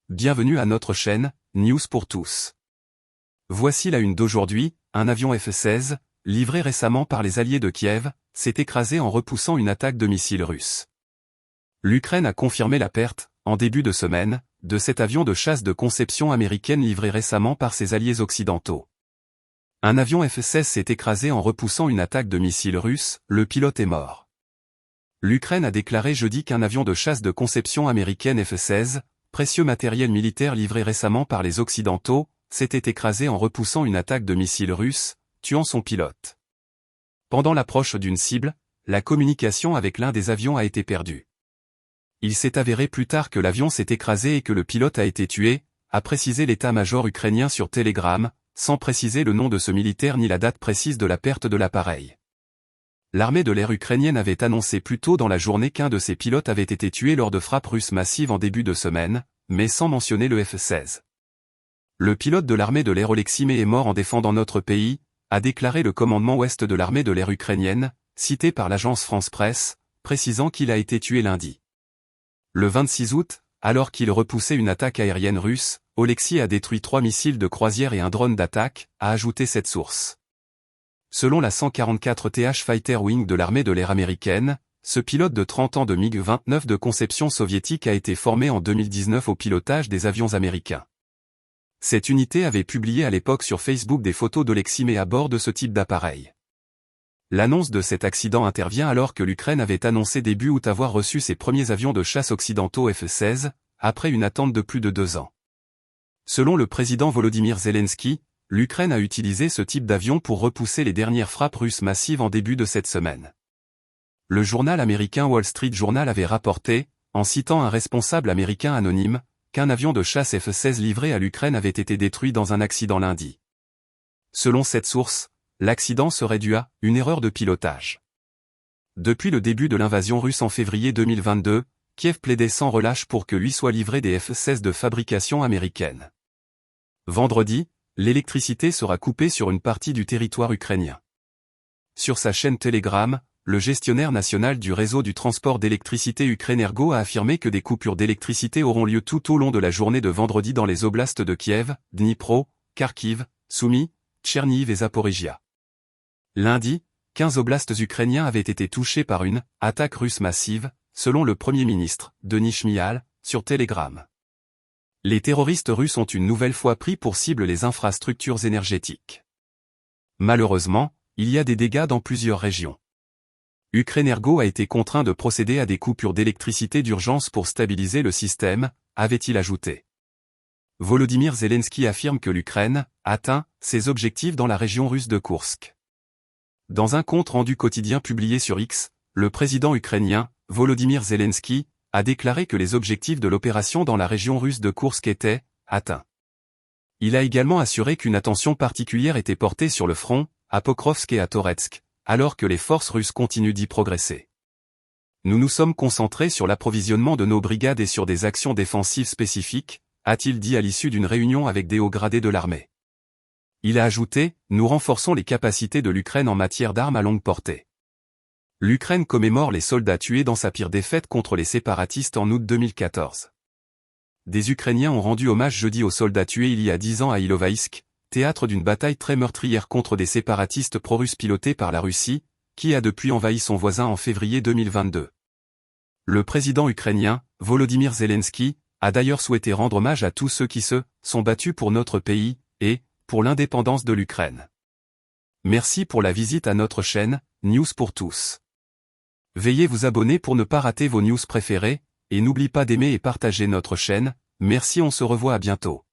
Bienvenue à notre chaîne, News pour tous. Voici la une d'aujourd'hui, un avion F-16, livré récemment par les alliés de Kiev, s'est écrasé en repoussant une attaque de missiles russes. L'Ukraine a confirmé la perte, en début de semaine, de cet avion de chasse de conception américaine livré récemment par ses alliés occidentaux. Un avion F-16 s'est écrasé en repoussant une attaque de missiles russes, le pilote est mort. L'Ukraine a déclaré jeudi qu'un avion de chasse de conception américaine F-16, précieux matériel militaire livré récemment par les Occidentaux, s'était écrasé en repoussant une attaque de missiles russes, tuant son pilote. Pendant l'approche d'une cible, la communication avec l'un des avions a été perdue. Il s'est avéré plus tard que l'avion s'est écrasé et que le pilote a été tué, a précisé l'état-major ukrainien sur Telegram, sans préciser le nom de ce militaire ni la date précise de la perte de l'appareil. L'armée de l'air ukrainienne avait annoncé plus tôt dans la journée qu'un de ses pilotes avait été tué lors de frappes russes massives en début de semaine, mais sans mentionner le F-16. Le pilote de l'armée de l'air Oleksiy est mort en défendant notre pays, a déclaré le commandement ouest de l'armée de l'air ukrainienne, cité par l'agence France Presse, précisant qu'il a été tué lundi. Le 26 août, alors qu'il repoussait une attaque aérienne russe, Oleksiy a détruit 3 missiles de croisière et un drone d'attaque, a ajouté cette source. Selon la 144 TH Fighter Wing de l'armée de l'air américaine, ce pilote de 30 ans de MiG-29 de conception soviétique a été formé en 2019 au pilotage des avions américains. Cette unité avait publié à l'époque sur Facebook des photos d'Oleksiy à bord de ce type d'appareil. L'annonce de cet accident intervient alors que l'Ukraine avait annoncé début août avoir reçu ses premiers avions de chasse occidentaux F-16, après une attente de plus de 2 ans. Selon le président Volodymyr Zelensky, l'Ukraine a utilisé ce type d'avion pour repousser les dernières frappes russes massives en début de cette semaine. Le journal américain Wall Street Journal avait rapporté, en citant un responsable américain anonyme, qu'un avion de chasse F-16 livré à l'Ukraine avait été détruit dans un accident lundi. Selon cette source, l'accident serait dû à une erreur de pilotage. Depuis le début de l'invasion russe en février 2022, Kiev plaidait sans relâche pour que lui soient livrés des F-16 de fabrication américaine. Vendredi, l'électricité sera coupée sur une partie du territoire ukrainien. Sur sa chaîne Telegram, le gestionnaire national du réseau du transport d'électricité Ukrenergo a affirmé que des coupures d'électricité auront lieu tout au long de la journée de vendredi dans les oblasts de Kiev, Dnipro, Kharkiv, Soumy, Tchernihiv et Zaporijia. Lundi, 15 oblasts ukrainiens avaient été touchés par une attaque russe massive, selon le Premier ministre, Denis Shmyhal, sur Telegram. Les terroristes russes ont une nouvelle fois pris pour cible les infrastructures énergétiques. Malheureusement, il y a des dégâts dans plusieurs régions. Ukrenergo a été contraint de procéder à des coupures d'électricité d'urgence pour stabiliser le système, avait-il ajouté. Volodymyr Zelensky affirme que l'Ukraine atteint ses objectifs dans la région russe de Koursk. Dans un compte rendu quotidien publié sur X, le président ukrainien, Volodymyr Zelensky, a déclaré que les objectifs de l'opération dans la région russe de Koursk étaient atteints. Il a également assuré qu'une attention particulière était portée sur le front, à Pokrovsk et à Toretsk, alors que les forces russes continuent d'y progresser. Nous nous sommes concentrés sur l'approvisionnement de nos brigades et sur des actions défensives spécifiques, a-t-il dit à l'issue d'une réunion avec des hauts gradés de l'armée. Il a ajouté, nous renforçons les capacités de l'Ukraine en matière d'armes à longue portée. L'Ukraine commémore les soldats tués dans sa pire défaite contre les séparatistes en août 2014. Des Ukrainiens ont rendu hommage jeudi aux soldats tués il y a 10 ans à Ilovaïsk, théâtre d'une bataille très meurtrière contre des séparatistes pro-russes pilotés par la Russie, qui a depuis envahi son voisin en février 2022. Le président ukrainien, Volodymyr Zelensky, a d'ailleurs souhaité rendre hommage à tous ceux qui se sont battus pour notre pays, et pour l'indépendance de l'Ukraine. Merci pour la visite à notre chaîne, News pour tous. Veuillez vous abonner pour ne pas rater vos news préférées, et n'oubliez pas d'aimer et partager notre chaîne, merci on se revoit à bientôt.